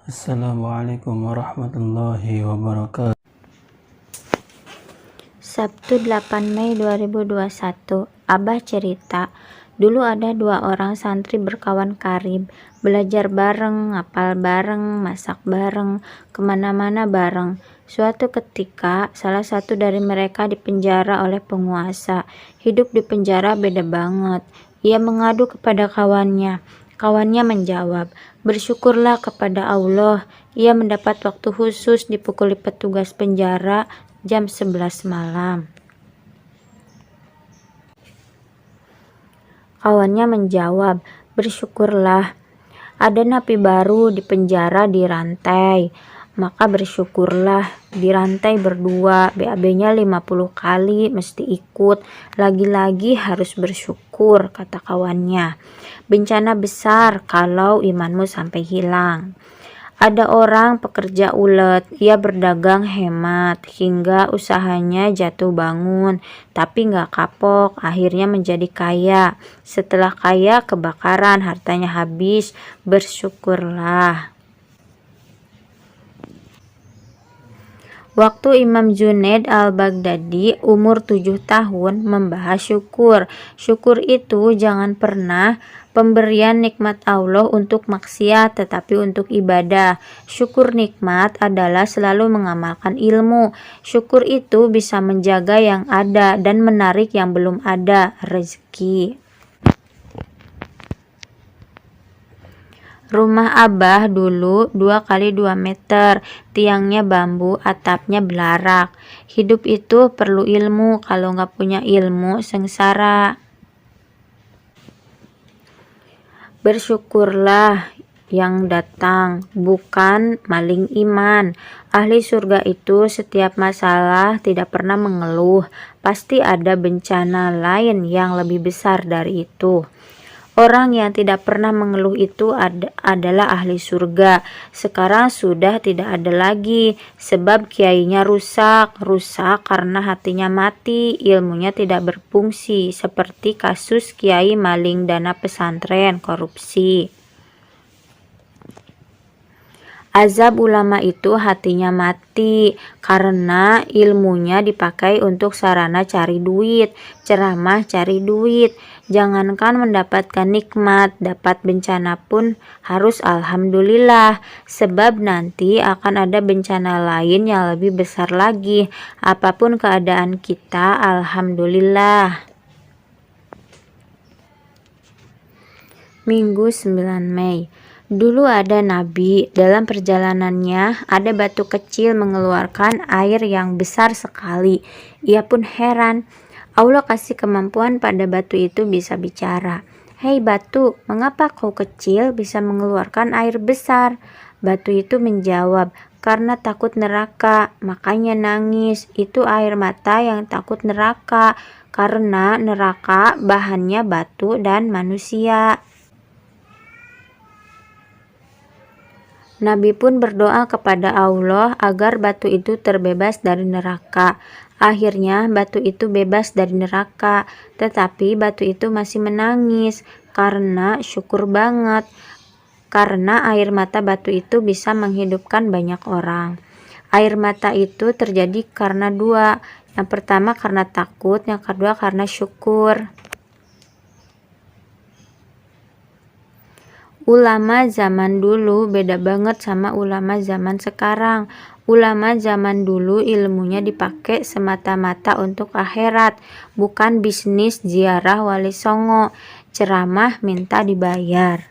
Assalamualaikum warahmatullahi wabarakatuh. Sabtu 8 Mei 2021. Abah cerita, dulu ada 2 orang santri berkawan karib, belajar bareng, ngapal bareng, masak bareng, kemana-mana bareng. Suatu ketika, salah satu dari mereka dipenjara oleh penguasa. Hidup di penjara beda banget. Ia mengadu kepada kawannya. Kawannya menjawab, "Bersyukurlah kepada Allah, ia mendapat waktu khusus dipukuli petugas penjara jam 11 malam." Kawannya menjawab, "Bersyukurlah, ada napi baru di penjara dirantai." Maka bersyukurlah, dirantai berdua, BAB-nya 50 kali mesti ikut. Lagi-lagi harus bersyukur, kata kawannya. Bencana besar kalau imanmu sampai hilang. Ada orang pekerja ulet, ia berdagang hemat hingga usahanya jatuh bangun, tapi nggak kapok, akhirnya menjadi kaya. Setelah kaya kebakaran, hartanya habis, bersyukurlah. Waktu Imam Junaid al-Baghdadi umur 7 tahun membahas syukur. Syukur itu jangan pernah pemberian nikmat Allah untuk maksiat, tetapi untuk ibadah. Syukur nikmat adalah selalu mengamalkan ilmu. Syukur itu bisa menjaga yang ada dan menarik yang belum ada, rezeki. Rumah Abah dulu 2 kali 2 meter, tiangnya bambu, atapnya belarak. Hidup itu perlu ilmu, kalau nggak punya ilmu sengsara. Bersyukurlah yang datang, bukan maling iman. Ahli surga itu setiap masalah tidak pernah mengeluh, pasti ada bencana lain yang lebih besar dari itu. Orang yang tidak pernah mengeluh itu adalah ahli surga. Sekarang sudah tidak ada lagi, sebab kiainya rusak karena hatinya mati, ilmunya tidak berfungsi, seperti kasus kiai maling dana pesantren korupsi. Azab ulama itu hatinya mati karena ilmunya dipakai untuk sarana cari duit, ceramah cari duit. Jangankan mendapatkan nikmat, dapat bencana pun harus alhamdulillah, sebab nanti akan ada bencana lain yang lebih besar lagi. Apapun keadaan kita, alhamdulillah. Minggu 9 Mei. Dulu ada nabi, dalam perjalanannya ada batu kecil mengeluarkan air yang besar sekali. Ia pun heran. Allah kasih kemampuan pada batu itu bisa bicara. "Hei batu, mengapa kau kecil bisa mengeluarkan air besar?" Batu itu menjawab, "Karena takut neraka, makanya nangis. Itu air mata yang takut neraka, karena neraka bahannya batu dan manusia." Nabi pun berdoa kepada Allah agar batu itu terbebas dari neraka. Akhirnya batu itu bebas dari neraka, tetapi batu itu masih menangis karena syukur banget. Karena air mata batu itu bisa menghidupkan banyak orang. Air mata itu terjadi karena 2. Yang pertama karena takut, yang kedua karena syukur. Ulama zaman dulu beda banget sama ulama zaman sekarang. Ulama zaman dulu ilmunya dipakai semata-mata untuk akhirat, bukan bisnis ziarah wali songo, ceramah minta dibayar.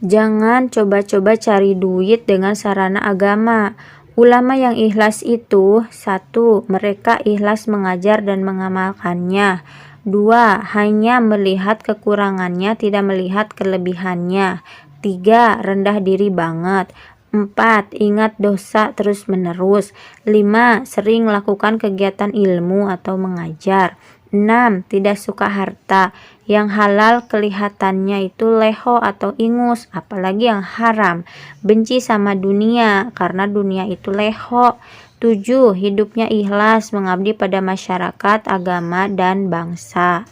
Jangan coba-coba cari duit dengan sarana agama. Ulama yang ikhlas itu, 1. Mereka ikhlas mengajar dan mengamalkannya. 2. Hanya melihat kekurangannya, tidak melihat kelebihannya. 3. Rendah diri banget. 4. Ingat dosa terus menerus. 5. Sering lakukan kegiatan ilmu atau mengajar. 6. Tidak suka harta. Yang halal kelihatannya itu leho atau ingus, apalagi yang haram. Benci sama dunia karena dunia itu leho. 7. Hidupnya ikhlas mengabdi pada masyarakat, agama, dan bangsa.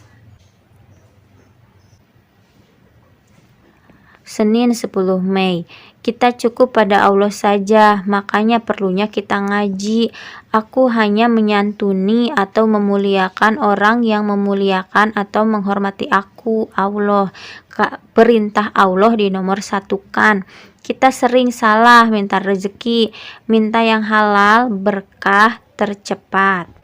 Senin 10 Mei. Kita cukup pada Allah saja, makanya perlunya kita ngaji. Aku hanya menyantuni atau memuliakan orang yang memuliakan atau menghormati aku, Allah. Perintah Allah dinomor satukan. Kita sering salah minta rezeki, minta yang halal, berkah, tercepat.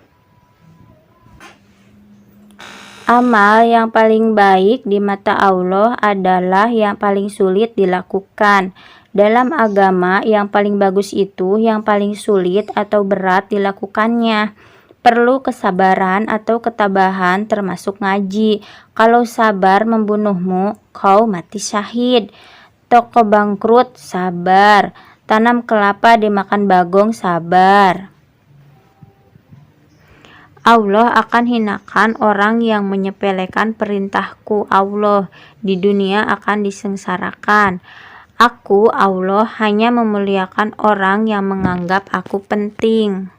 Amal yang paling baik di mata Allah adalah yang paling sulit dilakukan. Dalam agama, yang paling bagus itu yang paling sulit atau berat dilakukannya. Perlu kesabaran atau ketabahan termasuk ngaji. Kalau sabar membunuhmu, kau mati syahid. Toko bangkrut, sabar. Tanam kelapa dimakan bagong, sabar. Allah akan hinakan orang yang menyepelekan perintahku, Allah. Di dunia akan disengsarakan. Aku, Allah, hanya memuliakan orang yang menganggap aku penting.